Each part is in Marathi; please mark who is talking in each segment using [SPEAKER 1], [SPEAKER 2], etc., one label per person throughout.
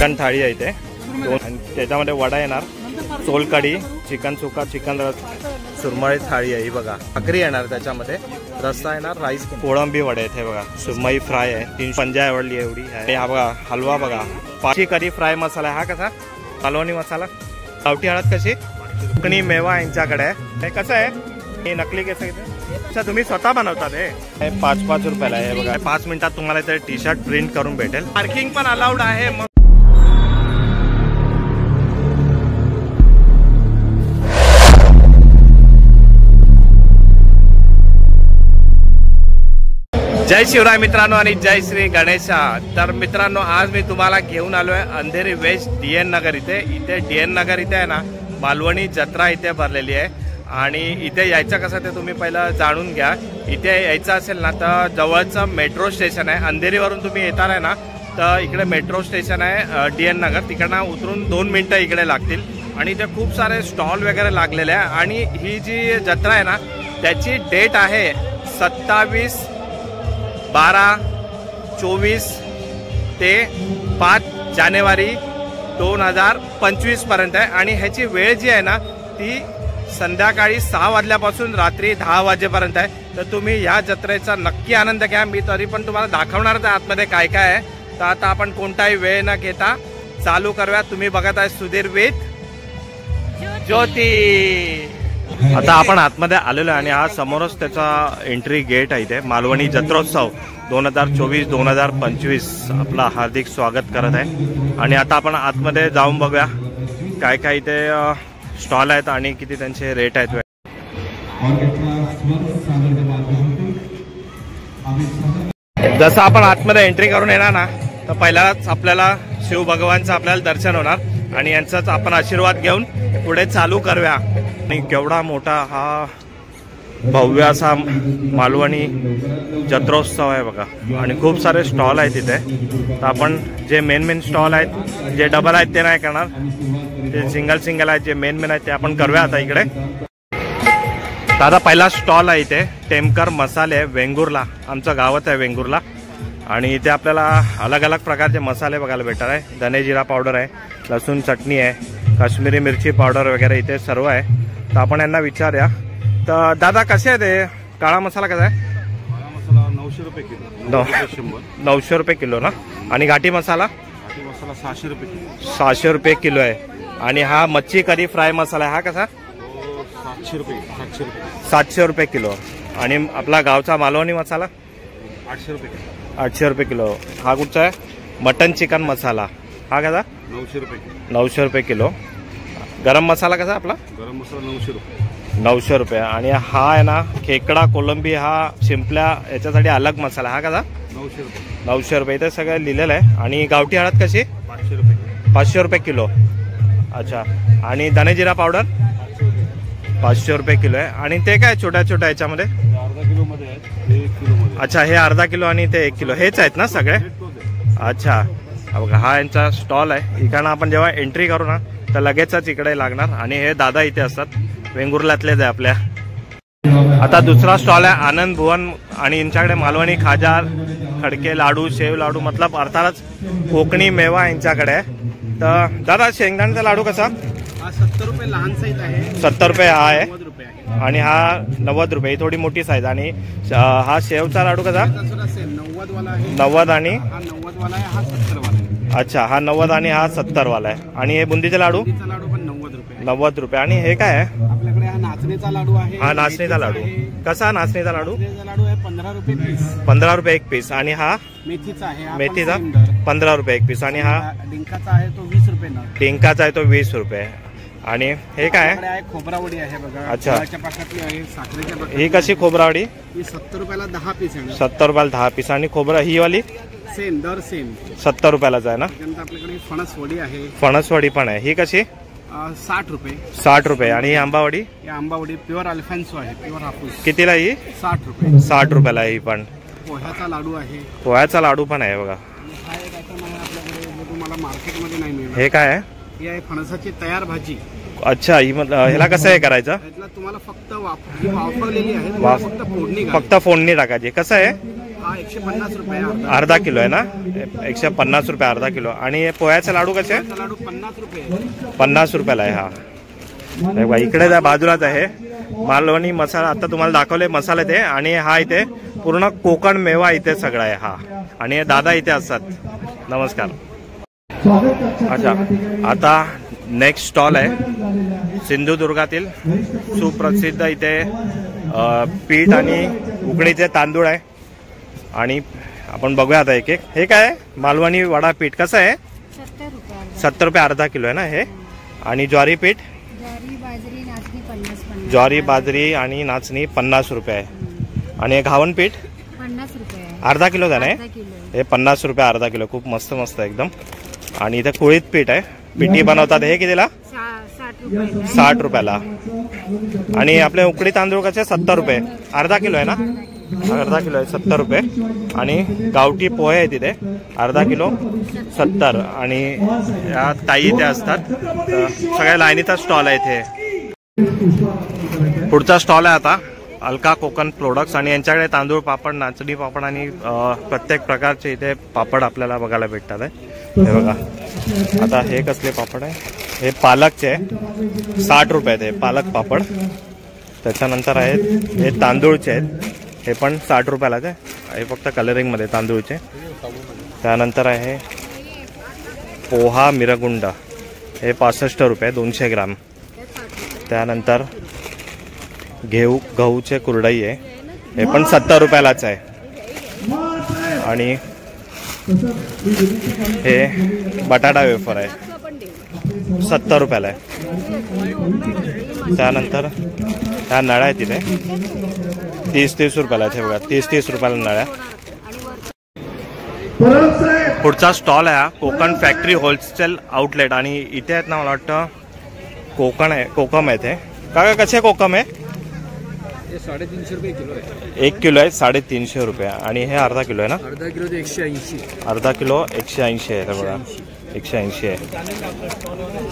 [SPEAKER 1] चिकन थाळी आहे इथे आणि त्याच्यामध्ये वडा येणार, सोलकढी, चिकन सुका, चिकन रस, सुरमई थाळी आहे ही बघा, भाकरी येणार, त्याच्यामध्ये रस्सा येणार, राईस, कोळंबी वडे आहेत हे बघा, सुरमई फ्राय आहे 350 आवडली एवढी आहे. हा बघा हलवा बघा, पाची करी फ्राय मसाला आहे. हा कसा मालवणी मसाला, गावठी हळद कशी, कोकणी मेवा यांच्याकडे आहे. हे कसं आहे, हे नकली कसं आहे? अच्छा तुम्ही स्वतः बनवतात हे 5-5 रुपयाला आहे बघा. 5 मिनिटात तुम्हाला ते टी शर्ट प्रिंट करून भेटेल. पार्किंग पण अलाउड आहे. मग जय शिवराय मित्रांनो आणि जय श्री गणेशा. तर मित्रांनो आज मी तुम्हाला घेऊन आलोय अंधेरी वेस्ट DN नगर इथे. DN नगर इथे आहे ना मालवणी जत्रा इथे भरलेली आहे आणि इथे यायचं कसं ते तुम्ही पहिलं जाणून घ्या. इथे यायचं असेल ना तर जवळचं मेट्रो स्टेशन आहे. अंधेरीवरून तुम्ही येणार आहे ना तर इकडे मेट्रो स्टेशन आहे DN नगर, तिकडनं उतरून 2 मिनिटं इकडे लागतील आणि इथे खूप सारे स्टॉल वगैरे लागलेले आहे. आणि ही जी जत्रा आहे ना त्याची डेट आहे 27, 12, 24 ते 5 जानेवारी 2025 पर्यंत आहे. आणि ह्याची वेळ जी आहे ना ती संध्याकाळी 6 वाजल्यापासून रात्री 10 वाजेपर्यंत आहे. तर तुम्ही या जत्रेचा नक्की आनंद घ्या. मी तरी पण तुम्हाला दाखवणारच आहे आतमध्ये काय काय आहे. तर आता आपण कोणताही वेळ न घेता चालू करूया. तुम्ही बघत आहे सुधीर विथ ज्योती. आता आपण आतमध्ये आलेलो आहे आणि हा समोरच त्याचा एंट्री गेट आहे. इथे मालवणी जत्रोत्सव 2024-2025 आपला हार्दिक स्वागत करत आहे. आणि आता आपण आतमध्ये जाऊन बघूया काय काय इथे स्टॉल आहेत आणि किती त्यांचे रेट आहेत. जसं आपण आतमध्ये एंट्री करून येणार ना तर पहिलाच आपल्याला शिव भगवानचं आपल्याला दर्शन होणार आणि यांचाच आपण आशीर्वाद घेऊन पुढे चालू करूया. आणि केवढा मोठा हा भव्य असा मालवणी जत्रोत्सव आहे बघा आणि खूप सारे स्टॉल आहेत तिथे. तर आपण जे मेन स्टॉल आहेत, जे डबल आहेत ते नाही करणार, ते सिंगल आहेत, जे मेन आहेत ते आपण करूया आता इकडे. दादा पहिला स्टॉल आहे इथे टेमकर मसाले, वेंगुर्ला, आमचं गावात आहे वेंगुर्ला. आणि इथे आपल्याला अलग अलग प्रकारचे मसाले बघायला भेटणार आहे. धने जिरा पावडर आहे, लसूण चटणी आहे, काश्मीरी मिरची पावडर वगैरे इथे सर्व आहे. तर आपण यांना विचारूया. तर दादा कसे आहे ते काळा मसाला कसा आहे?
[SPEAKER 2] काळा मसाला 900 रुपये किलो.
[SPEAKER 1] 900 रुपये किलो ना. आणि घाटी मसाला?
[SPEAKER 2] घाटी मसाला 600 रुपये किलो.
[SPEAKER 1] 600 रुपये किलो आहे. आणि हा मच्छी करी फ्राय मसाला आहे, हा कसा?
[SPEAKER 2] 700 रुपये.
[SPEAKER 1] 700 रुपये किलो. आणि आपला गावचा मालवणी मसाला?
[SPEAKER 2] 800 रुपये किलो.
[SPEAKER 1] 800 रुपये किलो. हा कुठचा आहे? मटन चिकन मसाला, हा कसा?
[SPEAKER 2] 900 रुपये किलो.
[SPEAKER 1] 900 रुपये किलो. गरम मसाला कसा आपला?
[SPEAKER 2] गरम मसाला 900 रुपये.
[SPEAKER 1] 900 रुपये. आणि हा आहे ना खेकडा कोलंबी, हा शिंपल्या याच्यासाठी अलग मसाला, हा कसा?
[SPEAKER 2] 900 रुपये.
[SPEAKER 1] 900 रुपये. इथे सगळं लिहिलेलं आहे. आणि गावठी हळद कशी?
[SPEAKER 2] 500 रुपये.
[SPEAKER 1] 500 रुपये किलो. अच्छा. आणि धने जिरा पावडर? 500 रुपये किलो आहे. आणि ते काय छोट्या छोट्या याच्यामध्ये?
[SPEAKER 2] अर्धा किलो मध्ये आहे, 1 किलो मध्ये.
[SPEAKER 1] अच्छा, हे अर्धा किलो आणि ते 1 किलो हेच आहेत ना सगळे? अच्छा. बघा हा यांचा स्टॉल आहे. इकडनं आपण जेव्हा एंट्री करू ना तर लगेचच इकडे लागणार. आणि हे दादा इथे असतात, वेंगुर्ल्यातलेच आहे आपल्या. आता दुसरा स्टॉल आहे आनंद भुवन आणि यांच्याकडे मालवणी खाजा, खडके लाडू, शेव लाडू, मतलब अर्थातच कोकणी मेवा यांच्याकडे आहे. तर दादा शेंगदाण्याचा लाडू कसा?
[SPEAKER 2] हा 70 रुपये लहान साईज आहे.
[SPEAKER 1] 70 रुपये हा आहे.
[SPEAKER 2] 90 रुपये आहे.
[SPEAKER 1] आणि हा 90 रुपये, थोडी मोठी साईज. आणि हा शेवचा लाडू कसा?
[SPEAKER 2] 90 वाला आहे.
[SPEAKER 1] 90 आणि
[SPEAKER 2] हा 90 वाला आहे, हा 70 वाला आहे.
[SPEAKER 1] अच्छा, हा 90 आणि हा 70 वाला आहे. आणि हे बुंदीचे लाडू?
[SPEAKER 2] बुंदीचा लाडू पण 90 रुपये.
[SPEAKER 1] 90 रुपये. आणि हे काय आहे?
[SPEAKER 2] आपल्याकडे हा नाचणीचा लाडू आहे.
[SPEAKER 1] हा नाचणीचा लाडू कसा? नाचणीचा लाडू?
[SPEAKER 2] नाचणीचा लाडू आहे 15 रुपये पीस.
[SPEAKER 1] 15 रुपये एक पीस. आणि हा
[SPEAKER 2] मेथीचा आहे. हा
[SPEAKER 1] मेथीचा
[SPEAKER 2] पण same दर.
[SPEAKER 1] 15 रुपये एक पीस. आणि हा
[SPEAKER 2] डिंकाचा आहे तो 20 रुपये ना.
[SPEAKER 1] टिंकाचा आहे तो 20 रुपये. आणि हे काय
[SPEAKER 2] आपल्याकडे आहे खोबरावडी आहे बघा.
[SPEAKER 1] अच्छा.
[SPEAKER 2] गुळाच्या पाकातली आहे, साखरेच्या पाकातली.
[SPEAKER 1] ही कशी खोबरावडी?
[SPEAKER 2] ही 70 रुपयाला 10 पीस आहे.
[SPEAKER 1] 70 रुपयाला 10 पीस. आणि खोबरा ही वाली
[SPEAKER 2] सेम दर सेम
[SPEAKER 1] 70 रुपयालाच आहे ना.
[SPEAKER 2] त्यानंतर आपल्याकडे फणसवडी आहे.
[SPEAKER 1] फणसवडी पण आहे. ही कशी?
[SPEAKER 2] 60 रुपये.
[SPEAKER 1] 60 रुपये. आणि ही आंबावडी?
[SPEAKER 2] ही आंबावडी प्युअर अल्फान्सो आहे, प्युअर हापूस.
[SPEAKER 1] कितीला ही?
[SPEAKER 2] 60 रुपये.
[SPEAKER 1] 60 रुपयाला आहे ही पण.
[SPEAKER 2] पोह्याचा लाडू आहे.
[SPEAKER 1] पोह्याचा लाडू पण आहे बघा.
[SPEAKER 2] हा एक आयटम आहे आपल्याकडे जो तुम्हाला मार्केटमध्ये नाही मिळणार.
[SPEAKER 1] हे काय आहे?
[SPEAKER 2] ही आहे फणसाची तयार भाजी.
[SPEAKER 1] अच्छा, ही ह्याला कसं आहे करायचं?
[SPEAKER 2] ह्यातला तुम्हाला फक्त वाफवलेली आहे, फक्त फोडणी
[SPEAKER 1] फक्त फोडणी टाकायची. कसं आहे?
[SPEAKER 2] हा 150 रुपये
[SPEAKER 1] अर्धा किलो आहे ना, 150 रुपये अर्धा किलो. आणि पोह्याचे लाडू कसे?
[SPEAKER 2] लाडू 50 रुपये.
[SPEAKER 1] 50 रुपयाला आहे. हा इकडे त्या बाजूलाच आहे मालवणी मसाला. आता तुम्हाला दाखवले मसाले ते. आणि हा इथे पूर्ण कोकण मेवा इथे सगळा आहे हा. आणि दादा इथे असतात. नमस्कार. अच्छा, आता नेक्स्ट स्टॉल आहे सिंधुदुर्गातील सुप्रसिद्ध इथे पीठ आणि उकडीचे तांदूळ आहे. आणि आपण बघूया आता एक एक. हे काय आहे? मालवणी वडा पीठ कसं आहे? 70 रुपये अर्धा किलो आहे ना हे. आणि ज्वारी पीठ, ज्वारी बाजरी आणि नाचणी 50 रुपये आहे. आणि हे घावन पीठ
[SPEAKER 3] 50 रुपये
[SPEAKER 1] अर्धा किलो आहे ना हे 50 रुपये अर्धा किलो. खूप मस्त मस्त एकदम. आणि इथे कुळीत पीठ आहे, पिठी बनवतात. हे कितीला? 60 रुपयाला. आणि आपले उकडी तांदूळ कसे? 70 रुपये अर्धा किलो आहे ना, अर्धा किलो आहे 70 रुपये. आणि गावठी पोहे आहे तिथे अर्धा किलो 70. आणि या ताई इथे असतात. सगळ्या लाईनीचा स्टॉल आहे इथे. पुढचा स्टॉल आहे आता अलका कोकण प्रोडक्ट्स. आणि यांच्याकडे तांदूळ पापड, नाचणी पापड आणि प्रत्येक प्रकारचे इथे पापड आपल्याला बघायला भेटतात आहे. हे बघा. आता हे कसले पापड आहे? हे पालकचे आहे 60 रुपये आहेत हे पालक पापड. त्याच्यानंतर आहेत हे तांदूळचे आहेत, हे पण 60 रुपयालाच आहे. हे फक्त कलरिंगमध्ये तांदूळचे. त्यानंतर आहे पोहा मिरगुंड, हे 65 रुपये 200 ग्राम. त्यानंतर गहूचे कुरडई आहे, हे पण 70 रुपयालाच आहे. आणि हे बटाटा वेफर आहे 70 रुपयाला आहे. त्यानंतर ह्या नळ्या आहेत तिथे 30 रुपयाला आहे. बघा 30 रुपयाला नळ्या. पुढचा स्टॉल आहे कोकण फॅक्टरी होलसेल आउटलेट. आणि इथे आहेत ना, मला वाटतं कोकण आहे, कोकम आहे ते. का कसे कोकम आहे?
[SPEAKER 2] 350 रुपये किलो आहे.
[SPEAKER 1] 1 किलो आहे 350 रुपये. आणि हे अर्धा किलो आहे ना?
[SPEAKER 2] अर्धा किलो 180.
[SPEAKER 1] अर्धा किलो 180 आहे. बघा 180 आहे.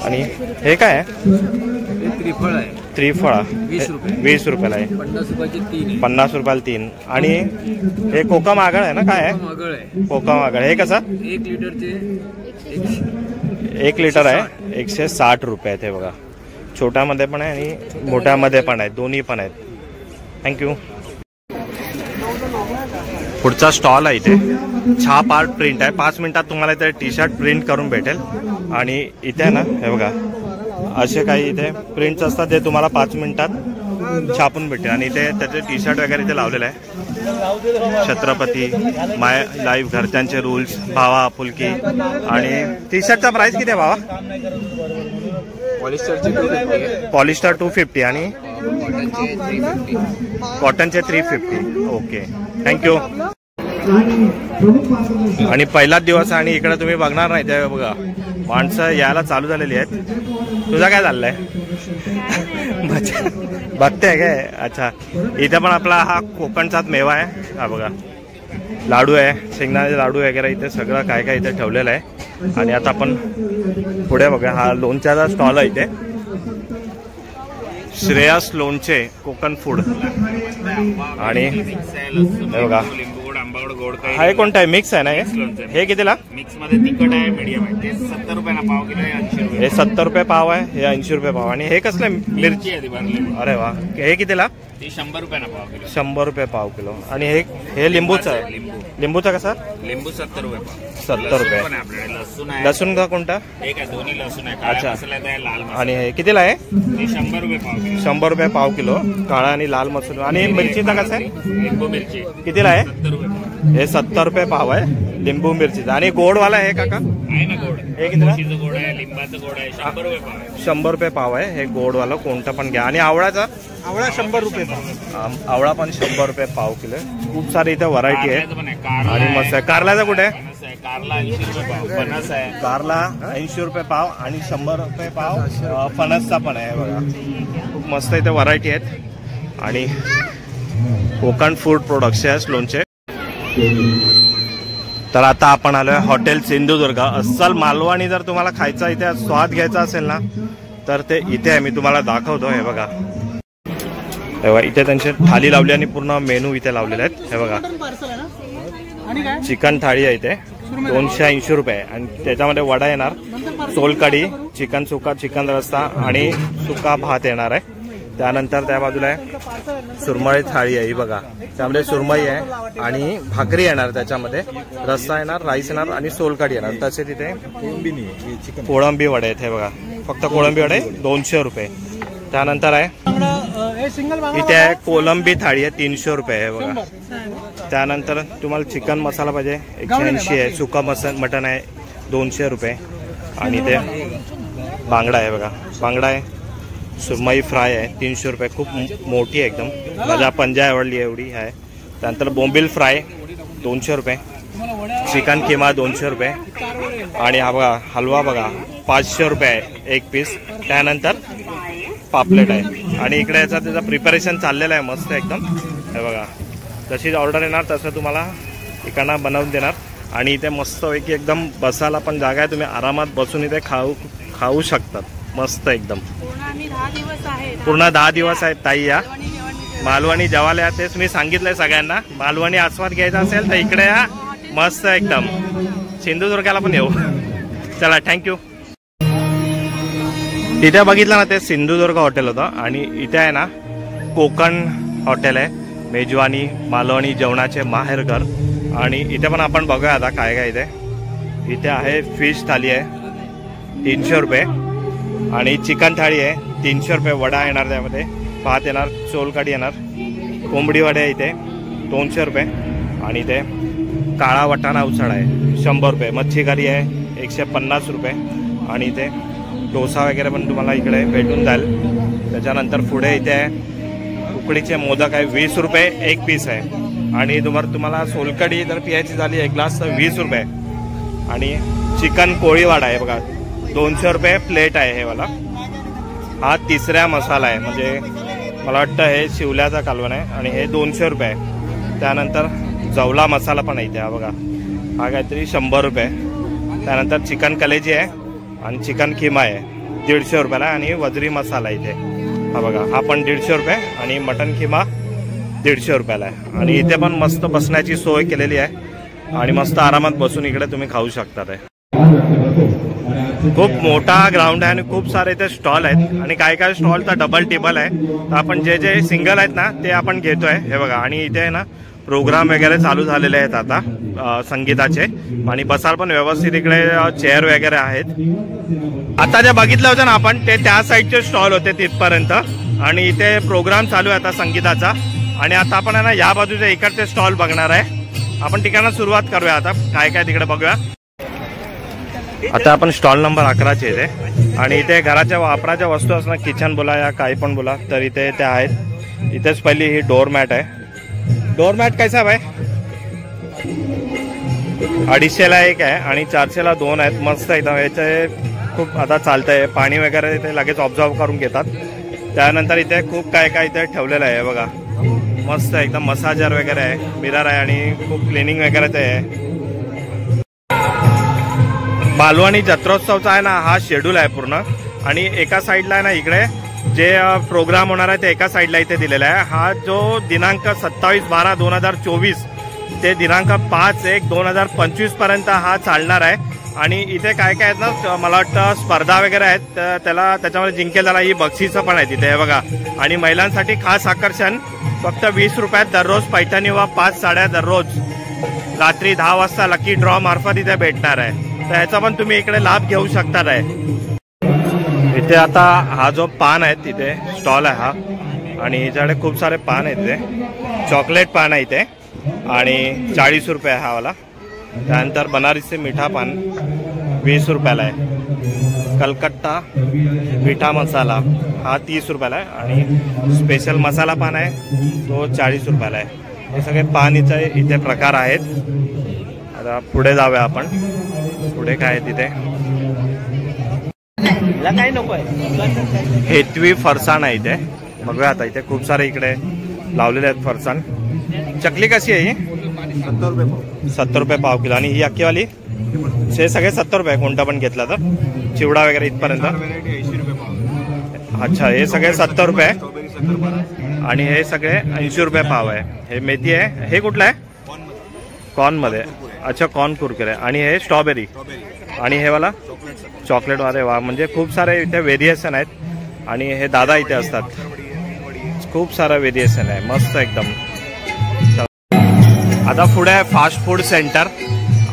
[SPEAKER 1] आणि हे काय आहे?
[SPEAKER 2] त्रिफळ आहे.
[SPEAKER 1] त्रिफळा 20 रुपयाला आहे.
[SPEAKER 2] 50 रुपयाचे 3.
[SPEAKER 1] 50 रुपयाला 3. आणि हे कोकम आगळ आहे ना? काय आहे?
[SPEAKER 2] आगळ आहे.
[SPEAKER 1] कोकम आगळ. हे कसं?
[SPEAKER 2] 1 लिटरचे
[SPEAKER 1] 1 लिटर आहे 160 रुपये आहे. बघा छोट्यामध्ये पण आहे आणि मोठ्यामध्ये पण आहे, दोन्ही पण आहेत. थँक्यू. पुढचा स्टॉल आहे इथे छाप आर्ट प्रिंट आहे. 5 मिनिटात तुम्हाला इथे टी शर्ट प्रिंट करून भेटेल. आणि इथे ना हे बघा असे काही इथे प्रिंट्स असतात, ते तुम्हाला 5 मिनिटात छापून भेटेल. आणि इथे त्याचे टी शर्ट वगैरे इथे लावलेलं आहे. छत्रपती, माय लाईफ, घरच्यांचे रूल्स, भावा आपुलकी. आणि टी शर्टचा प्राइस किती आहे भावा? पॉलिस्टर 250 आणि कॉटनचे 350. Okay thank you. आणि पहिलाच दिवस आणि इकडे तुम्ही बघणार नाही ते बघा माणसं यायला चालू झालेली आहेत. तुझा काय चाललंय? बघते काय? अच्छा, इथे पण आपला हा कोकणचाच मेवा आहे. हा बघा लाडू आहे, शेंगदाण्याचे लाडू वगैरे इथे सगळं काय काय इथे ठेवलेलं आहे. आणि आता आपण पुढे बघा हा लोणच्याचा स्टॉल आहे इथे. श्रेयस लोणचे कोकण फूड. आणि हे बघा हा कोणता आहे? मिक्स आहे ना हे कितीला?
[SPEAKER 4] मिक्स मध्ये तिखट आहे, मीडियम आहे. 70 रुपयाला पाव किलो आहे. 80 रुपये.
[SPEAKER 1] हे 70 रुपये पाव आहे, हे 80 रुपये पाव. आणि हे कसलं? मिरची
[SPEAKER 4] आहे ती भरलेली.
[SPEAKER 1] अरे वा. हे कितीला?
[SPEAKER 4] ती 100 रुपयाला पाव किलो.
[SPEAKER 1] 100 रुपये पाव किलो. आणि हे लिंबूचं आहे. लिंबूचा कसा?
[SPEAKER 4] लिंबू 70 रुपये पाव.
[SPEAKER 1] 70 रुपये.
[SPEAKER 4] आपल्याकडे लसूण आहे.
[SPEAKER 1] लसूण का कोणता?
[SPEAKER 4] एक आहे, दोन्ही लसूण आहे.
[SPEAKER 1] अच्छा.
[SPEAKER 4] काळा मसाला आहे, लाल मसाला.
[SPEAKER 1] आणि हे कितीला आहे?
[SPEAKER 4] ते 100 रुपये पाव किलो.
[SPEAKER 1] 100 रुपये पाव किलो काळा आणि लाल मसूर. आणि मिरचीचा कसा आहे?
[SPEAKER 4] लिंबू मिरची
[SPEAKER 1] कितीला आहे?
[SPEAKER 4] 70 रुपये पाव.
[SPEAKER 1] हे 70 रुपये पाव आहे लिंबू मिरचीचा. आणि गोडवाला आहे काका?
[SPEAKER 4] आहे ना गोड.
[SPEAKER 1] हे कितीला?
[SPEAKER 4] मिरचीचं गोड आहे, लिंबाचं गोड आहे. 100 रुपये पाव आहे.
[SPEAKER 1] 100 रुपये पाव आहे हे गोडवाला. कोणतं पण घ्या. आणि आवळाचा?
[SPEAKER 2] आवळा 100 रुपये पाव.
[SPEAKER 1] आवळा पण 100 रुपये पाव किलो. खूप सारी इथे व्हरायटी
[SPEAKER 4] कारल्याचं पण
[SPEAKER 1] आहे.
[SPEAKER 4] आहे. कारला
[SPEAKER 1] आणि
[SPEAKER 4] आहे.
[SPEAKER 1] मस्त आहे. कारल्याचा कुठे आहे?
[SPEAKER 4] फणस आहे. कारला 80 रुपये पाव. फणस आहे.
[SPEAKER 1] कारला 80 रुपये पाव आणि 100 रुपये पाव फणसचा पण आहे. बघा खूप मस्त इथे व्हरायटी आहेत. आणि कोकण फूड प्रोडक्ट्स आहेत लोणचे. तर आता आपण आलोय हॉटेल सिंधुदुर्ग. अस्सल मालवणी जर तुम्हाला खायचा इथे स्वाद घ्यायचा असेल ना तर ते इथे आहे. मी तुम्हाला दाखवतो. हे बघा इथे त्यांचे थाली लावली आणि पूर्ण मेनू इथे लावलेले आहेत. हे बघा चिकन थाळी आहे इथे 280 रुपये आणि त्याच्यामध्ये वडा येणार, सोलकढी, चिकन सुका, चिकन रस्सा आणि सुका भात येणार आहे। त्यानंतर त्या बाजूला आहे सुरमई थाळी आहे ही बघा, त्यामध्ये सुरमई आहे आणि भाकरी येणार, त्याच्यामध्ये रस्सा येणार, राईस येणार आणि सोलकढी येणार। तसे तिथे कोळंबी वडे आहेत हे बघा, फक्त कोळंबी वडे 200 रुपये। त्यानंतर आहे इथे आहे कोलंबी थाळी आहे 300 रुपये आहे बघा। त्यानंतर तुम्हाला चिकन मसाला पाहिजे 180 आहे, सुका मटन आहे 200 रुपये आणि ते बांगडा आहे बघा, बांगडा आहे, सुरमई फ्राय आहे 300 रुपये, खूप मोठी आहे एकदम, माझ्या पंजा आवडली एवढी आहे। त्यानंतर बोंबील फ्राय 200 रुपये, चिकन किमा 200 रुपये आणि हा बघा हलवा बघा 500 रुपये आहे एक पीस। त्यानंतर पापलेट आहे आणि इकडे याचा त्याचं प्रिपरेशन चाललेलं आहे मस्त एकदम हे बघा, जशी ऑर्डर येणार तसं तुम्हाला इकडनं बनवून देणार आणि इथे मस्तपैकी एकदम बसायला पण जागा आहे, तुम्ही आरामात बसून इथे खाऊ शकतात, मस्त एकदम। पूर्ण 10 दिवस आहेत ताई या मालवणी जेवायला, तेच मी सांगितलंय सगळ्यांना, मालवणी आस्वाद घ्यायचा असेल तर इकडे या, मस्त एकदम। सिंधुदुर्गाला पण येऊ, चला थँक्यू। इथे बघितलं ना ते सिंधुदुर्ग हॉटेल होतं आणि इथे आहे ना कोकण हॉटेल आहे, मेजवानी मालवणी जेवणाचे माहेरघर। आणि इथे पण आपण बघूया आता काय काय इथे आहे फिश थाली आहे 300 रुपये आणि चिकन थाळी आहे 300 रुपये, वडा येणार, त्यामध्ये भात येणार, सोलकढी येणार, कोंबडी वडे आहे इथे 200 रुपये आणि इथे काळा वटाणा उसळ आहे 100 रुपये, मच्छी करी आहे 150 रुपये आणि इथे डोसा वगैरे पण तुम्हाला इकडे भेटून जाईल। त्याच्यानंतर पुढे इथे उकडीचे मोदक आहे 20 रुपये एक पीस आहे आणि तुम्हाला सोलकढी जर पियाची झाली एक ग्लास तर 20 रुपये आणि चिकन कोळीवाडा आहे बघा 200 रुपये प्लेट आहे हे वाला। हा तिसरा मसाला आहे, म्हणजे मला वाटतं हे शिवल्याचा कालवण आहे आणि हे 200 रुपये आहे। त्यानंतर जवला मसाला पण आहे इथे हा बघा, हा काहीतरी 100 रुपये। त्यानंतर चिकन कलेजी आहे आणि चिकन किमा आहे 150 रुपयाला आणि वजरी मसाला इथे हा बघा, हा पण 150 रुपये आणि मटन किमा 150 रुपयाला आहे आणि इथे पण मस्त बसण्याची सोय केलेली आहे आणि मस्त आरामात बसून इकडे तुम्ही खाऊ शकता। खूप मोठा ग्राउंड आहे आणि खूप सारे इथे स्टॉल आहेत आणि काय काय स्टॉल तर डबल टेबल आहे, तर आपण जे जे सिंगल आहेत ना ते आपण घेतोय हे बघा। आणि इथे आहे ना प्रोग्राम वगैरे चालू झालेले आहेत आता संगीताचे आणि बसाल पण व्यवस्थित इकडे चेअर वगैरे आहेत। आता जे बघितलं होतं ना आपण ते त्या साईडचे स्टॉल होते तिथपर्यंत आणि इथे प्रोग्राम चालू आहे आता संगीताचा आणि आता आपण आहे ना या बाजूचे इकडचे स्टॉल बघणार आहे। आपण ठिकाणा सुरुवात करूया, आता काय काय तिकडे बघूया। आता आपण स्टॉल नंबर 11 इथे आणि इथे घराच्या वापराच्या वस्तू असणार, किचन बोला या काही पण बोला तर इथे त्या आहेत। इथेच पहिली ही डोरमॅट आहे, डोरमॅट कैसा आहे 250ला एक आहे आणि 400ला 2 आहेत, मस्त एकदम। याचे खूप आता चालतंय, पाणी वगैरे इथे लगेच ऑब्झर्व करून घेतात। त्यानंतर इथे खूप काय काय इथे ठेवलेलं आहे बघा, मस्त एकदम मसाजर वगैरे आहे, मिरर आहे आणि खूप क्लिनिंग वगैरे ते आहे। मालवणी जत्रोत्सवचा आहे ना हा शेड्यूल आहे पूर्ण आणि एका साईडला आहे ना इकडे जे प्रोग्राम होणार आहे ते एका साईडला इथे दिलेला आहे। हा जो दिनांक 27/12/2024 ते दिनांक 5/1/2025 पर्यंत हा चालणार आहे आणि इथे काय काय आहेत ना मला वाटतं स्पर्धा वगैरे आहेत, त्याच्यामध्ये जिंकेल त्याला ही बक्षिसं पण आहेत इथे बघा। आणि महिलांसाठी खास आकर्षण फक्त 20 रुपयात दररोज पैठणी व 5 साड्या दररोज रात्री 10 वाजता लकी ड्रॉ मार्फत इथे भेटणार आहे, तर ह्याचा पण तुम्ही इकडे लाभ घेऊ शकता आहे। इथे आता हा जो पान आहे तिथे स्टॉल आहे हा आणि याच्याकडे खूप सारे पान आहेत, इथे चॉकलेट पान आहे इथे आणि 40 रुपये हा वाला। त्यानंतर बनारसी मिठा पान 20 रुपयाला आहे, कलकत्ता मिठा मसाला हा 30 रुपयाला आहे आणि स्पेशल मसाला पान आहे तो 40 रुपयाला आहे। हे सगळे पान इथे प्रकार आहेत। आता पुढे जाऊया आपण, पुढे काय आहे तिथे काय नको आहे, हेतवी फरसाण आहे इथे बघूया। आता इथे खूप सारे इकडे लावलेले आहेत फरसाण। चकली कशी आहे ही 70 रुपये पाव किलो आणि ही अख्खीवाली हे सगळे 70 रुपये कोणता पण घेतला तर, चिवडा वगैरे इथपर्यंत
[SPEAKER 2] 80 रुपये पाव।
[SPEAKER 1] अच्छा हे सगळे 70 रुपये आणि हे सगळे 80 रुपये पाव आहे। हे मेथी आहे, हे कुठलं आहे कॉर्न मध्ये. अच्छा, कॉर्न कुरकुरे. आणि हे स्ट्रॉबेरी. आणि हे वाला चॉकलेट वाले. वा, म्हणजे खूप सारे इथे व्हेरिएशन आहेत. आणि हे दादा इथे असतात. खूप सारा व्हेरिएशन आहे, मस्त एकदम. आता पुढे आहे फास्ट फूड सेंटर.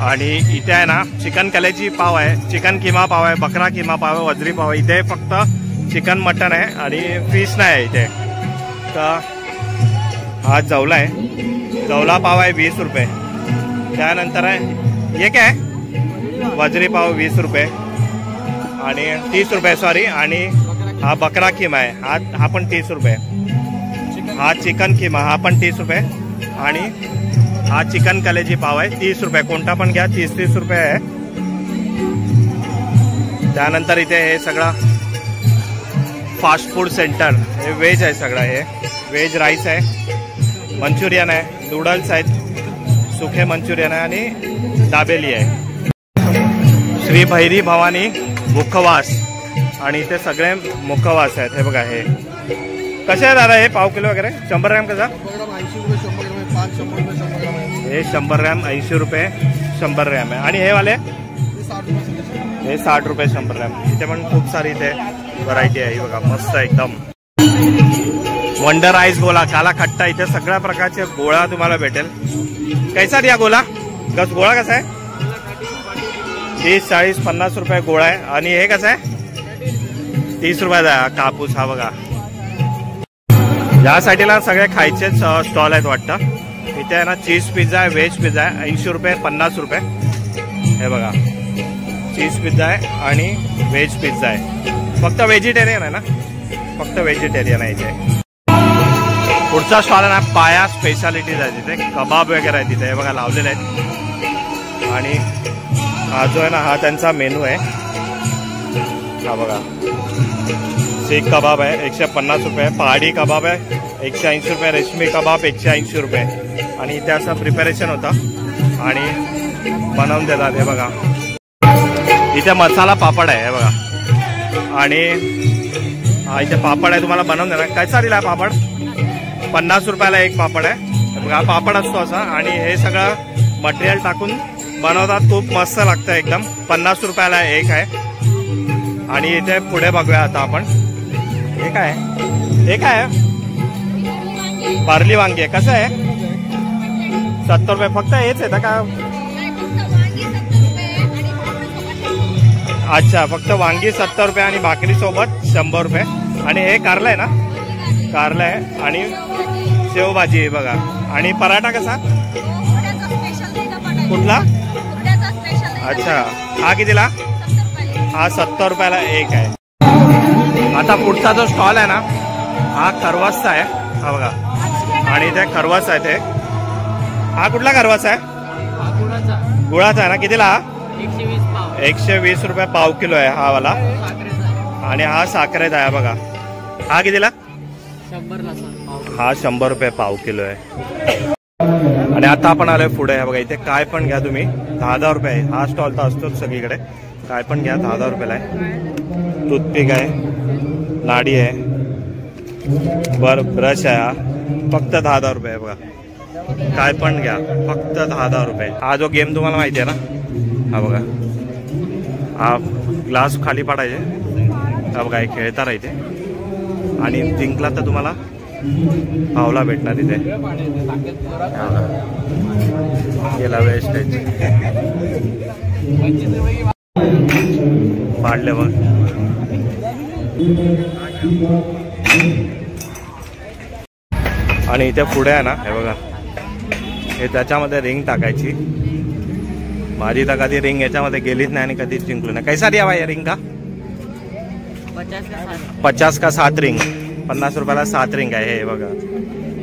[SPEAKER 1] आणि इथे आहे ना चिकन कलेजी पाव आहे, चिकन किमा पाव आहे, बकरा किमा पाव आहे, वजरी पाव आहे. इथे फक्त चिकन मटन आहे आणि फिश नाही आहे इथे. तर हा जवला आहे, जवला पाव आहे 20 रुपये. त्यानंतर आहे हे काय वजरी पाव 20 रुपये आणि 30 रुपये सॉरी. आणि हा बकरा किमा आहे, हा पण 30 रुपये. हा चिकन किमा हा पण 30 रुपये. आणि हा चिकन कलेजी पाव आहे 30 रुपये. कोणता पण घ्या 30-30 रुपये आहे. त्यानंतर इथे हे सगळं फास्ट फूड सेंटर, हे व्हेज आहे सगळं. हे व्हेज राईस आहे, मंचुरियन आहे, नूडल्स आहेत, सुखे मंचुरियन आहे आणि दाबेली आहे. श्री भैरी भवानी मुखवास. आणि इथे सगळे मुखवास आहेत. हे बघा, हे कसे आहे दादा हे पाव किलो वगैरे? 100 ग्रॅम कसा? हे 100 ग्रॅम 80 रुपये 100 ग्रॅम आहे. आणि हे वाले हे 60 रुपये 100 ग्रॅम. इथे पण खूप सारी इथे व्हरायटी आहे. बघा मस्त एकदम. वंडर आईस गोला, काला खट्टा. इथे सगळ्या प्रकारचे गोळा तुम्हाला भेटेल. कैसा दिया गोला? गोळा कसा आहे? 30, 40, 50 रुपये गोळा आहे. आणि हे कसं आहे? 30 रुपयाचा कापूस. हा बघा, या साईडला सगळे खायचेच स्टॉल आहेत वाटतं. इथे आहे ना चीज पिझ्झा आहे, व्हेज पिझ्झा आहे 80 रुपये 50 रुपये. हे बघा, चीज पिझ्झा आहे आणि व्हेज पिझ्झा आहे. फक्त व्हेजिटेरियन आहे ना, फक्त व्हेजिटेरियन आहे इथे. पुढचा स्टॉल आहे ना पाया स्पेशालिटीज आहे. तिथे कबाब वगैरे आहे तिथे. हे बघा लावलेले आहेत. आणि हा जो आहे ना हा त्यांचा मेनू आहे. हा बघा, सीख कबाब आहे 150 रुपये, पहाडी कबाब आहे 180 रुपये, रेशमी कबाब 180 रुपये. आणि इथे असं प्रिपरेशन होतं आणि बनवून देतात. हे बघा, इथे मसाला पापड आहे. हे बघा, आणि हा इथे पापड आहे तुम्हाला बनवून देणार. कैसा दिला पापड? 50 रुपयाला एक पापड आहे. बघा, पापड असतो असा. आणि हे सगळं मटेरियल टाकून बनवतात. खूप मस्त लागतं एकदम. 50 रुपयाला एक आहे. आणि इथे पुढे बघूया आता आपण. हे काय आहे? हे काय आहे? पार्ली वांगी आहे. कसं आहे? 70 रुपये फक्त. हेच आहे का? अच्छा, फक्त वांगी 70 रुपये आणि भाकरी सोबत 100 रुपये. आणि हे कारलं आहे ना, कारलं आहे. आणि शेवभाजी आहे बघा. आणि पराठा कसा? कुठला? अच्छा, हा कितीला? हा 70 रुपयाला एक आहे. आता पुढचा जो स्टॉल आहे ना हा खरवसचा आहे. हा बघा, आणि इथे खरवस आहे. ते हा कुठला खरवस आहे? गुळाचा आहे ना. कितीला? 120 रुपये पाव किलो आहे हा वाला. आणि हा साखरेचा आहे बघा. हा कितीला?
[SPEAKER 3] 100
[SPEAKER 1] हा 100 रुपये पाव किलो आहे. आणि आता आपण आलोय पुढे. बघा, इथे काय पण घ्या तुम्ही 10-10 रुपये. हा स्टॉल तर असतोच सगळीकडे. काय पण घ्या 10-10 रुपयाला आहे. टूथपिक आहे, नाडी आहे, ब्रश आहे. हा फक्त 10-10 रुपये आहे. बघा, काय पण घ्या फक्त 10-10 रुपये. हा जो गेम तुम्हाला माहिती आहे ना, हा बघा, हा ग्लास खाली पाडायचे. हा बघा, हे खेळता राहायचे. आणि जिंकला तर तुम्हाला पावला भेटणार इथे. गेला वेस्टेज पाडले मग. आणि इथे पुढे आहे ना, हे बघा, हे त्याच्यामध्ये रिंग टाकायची. माझी तर कधी रिंग याच्यामध्ये गेलीच नाही आणि कधीच जिंकलो नाही. कैसा दिया भाई रिंग का? 50 का 7 रिंग. 50 रुपयाला 7 रिंग आहे. हे बघा,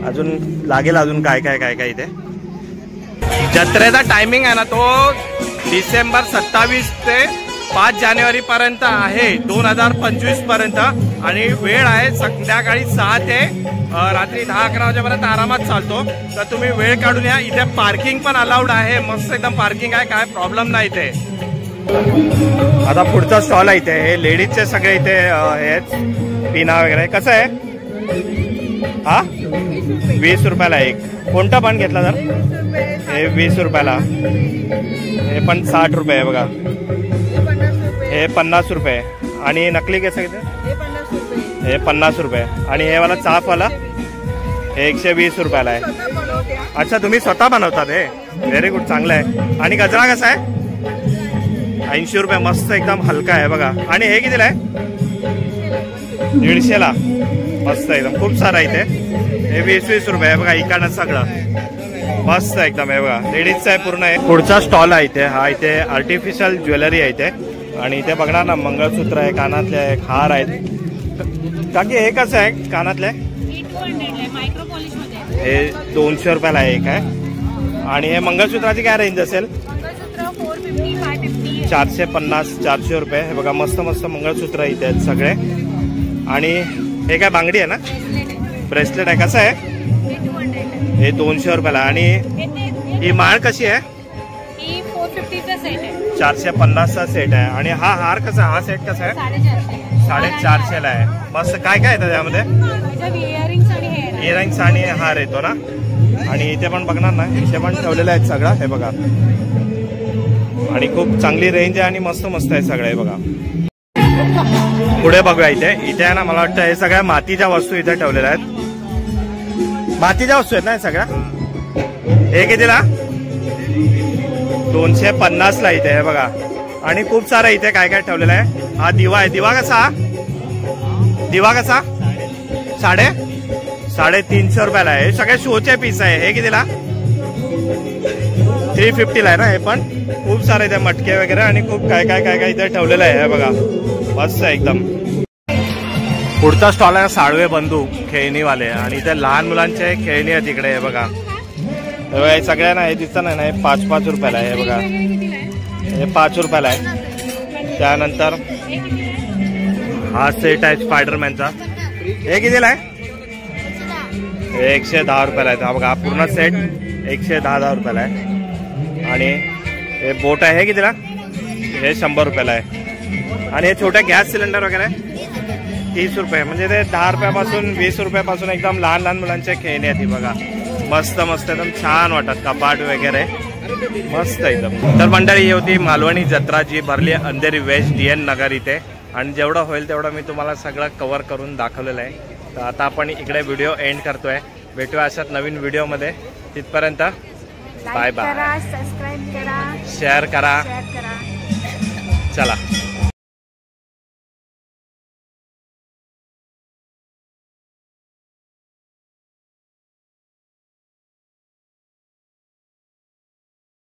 [SPEAKER 1] अजून लागेल अजून काय काय काय काय. इथे जत्रेचा टायमिंग आहे ना तो डिसेंबर 27 ते 5 जानेवारी पर्यंत आहे, 2025 पर्यंत. आणि वेळ आहे संध्याकाळी 6 ते रात्री 10-11 वाजेपर्यंत आरामात चालतो. तर तुम्ही वेळ काढून या. इथे पार्किंग पण अलाउड आहे. मस्त एकदम पार्किंग आहे, काय प्रॉब्लेम नाही इथे. आता पुढचा स्टॉल आहे इथे. हे लेडीजचे सगळे इथे आहेत, पिना वगैरे. कसं आहे? हा 20 रुपयाला एक. कोणता पण घेतला तर हे 20 रुपयाला. हे पण 60 रुपये आहे बघा. हे 50 रुपये. आणि नकली कसं किती? हे 50 रुपये. आणि हे वाला चाफवाला हे 120 रुपयाला आहे. अच्छा तुम्ही स्वतः बनवतात हे. व्हेरी गुड, चांगलं आहे. आणि गजरा कसा आहे? 80 रुपये. मस्त एकदम हलका आहे बघा. आणि हे कितीला आहे? 150ला. मस्त एकदम, खूप सारा इथे. हे 20 रुपये आहे बघा. इकडनं सगळं मस्त एकदम आहे बघा. लेडीजचं आहे पूर्ण आहे. पुढचा स्टॉल आहे इथे. हा इथे आर्टिफिशियल ज्वेलरी आहे इथे. आणि इथे बघणार ना मंगळसूत्र आहे, कानातले आहे, हार आहेत. काकी हे कसं आहे कानातले? हे 200 रुपयाला आहे एक आहे. आणि हे मंगळसूत्राची काय रेंज असेल? 450 400 रुपये. हे बघा मस्त मस्त मंगळसूत्र इथे आहेत सगळे. आणि हे काय बांगडी आहे ना? ब्रेसलेट आहे. कसं आहे? हे 200 रुपयाला. आणि ही माळ कशी आहे? 450चा सेट आहे. आणि हा हार कसा? हा सेट कसा आहे? 450ला आहे. मस्त. काय काय येतं त्यामध्ये? इयरिंग्स आणि हार येतो ना. आणि इथे पण बघणार ना, इथे पण ठेवलेलं आहे सगळं. हे बघा. आणि खूप चांगली रेंज आहे आणि मस्त मस्त आहे सगळं. हे बघा. पुढे बघूया इथे. इथे आहे ना, मला वाटतं हे सगळ्या मातीच्या वस्तू इथे ठेवलेल्या आहेत. मातीच्या वस्तू आहेत ना सगळ्या. हे कितीला? 250ला इथे. हे बघा. आणि खूप सारं इथे काय काय ठेवलेलं आहे. हा दिवा आहे. दिवा कसा? दिवा कसा? 350 रुपयाला आहे. हे सगळे शोचे पीस आहे. हे कितीला? 350ला आहे ना. हे पण खूप सारे इथे मटके वगैरे आणि खूप काय काय काय काय इथे ठेवलेलं आहे. हे बघा मस्त एकदम. पुढचा स्टॉल आहे साळवे बंधू खेळणीवाले. आणि इथे लहान मुलांचे खेळणी आहेत इकडे. हे बघा. हे सगळ्यांना हे दिसतं नाही ना. हे 5 रुपयाला आहे. हे बघा. हे 5 रुपयाला आहे. त्यानंतर हा सेट आहे स्पायडरमॅनचा. हे कितीला आहे? 110 रुपयाला आहे. हा बघा पूर्ण सेट 110 रुपयाला आहे. आणि हे बोट आहे. हे कितीला? हे 100 रुपयाला आहे. आणि हे छोटे गॅस सिलेंडर वगैरे 30 रुपये. म्हणजे ते 10 रुपयापासून 20 रुपयापासून एकदम लहान लहान मुलांचे खेळणे आहेत. बघा मस्त मस्त एकदम छान वाटत. कपाट वगैरे मस्त एकदम. तर मंडळी ही होती मालवणी जत्रा जी भरली अंधेरी वेस्ट DN नगर इथे. आणि जेवढं होईल तेवढं मी तुम्हाला सगळं कव्हर करून दाखवलेलं आहे. तर आता आपण इकडे व्हिडिओ एंड करतोय. भेटूया अशात नवीन व्हिडिओमध्ये. तिथपर्यंत बाय बाय.
[SPEAKER 5] सबस्क्राईब करा,
[SPEAKER 1] शेअर करा.
[SPEAKER 5] शेअर करा.
[SPEAKER 1] चला.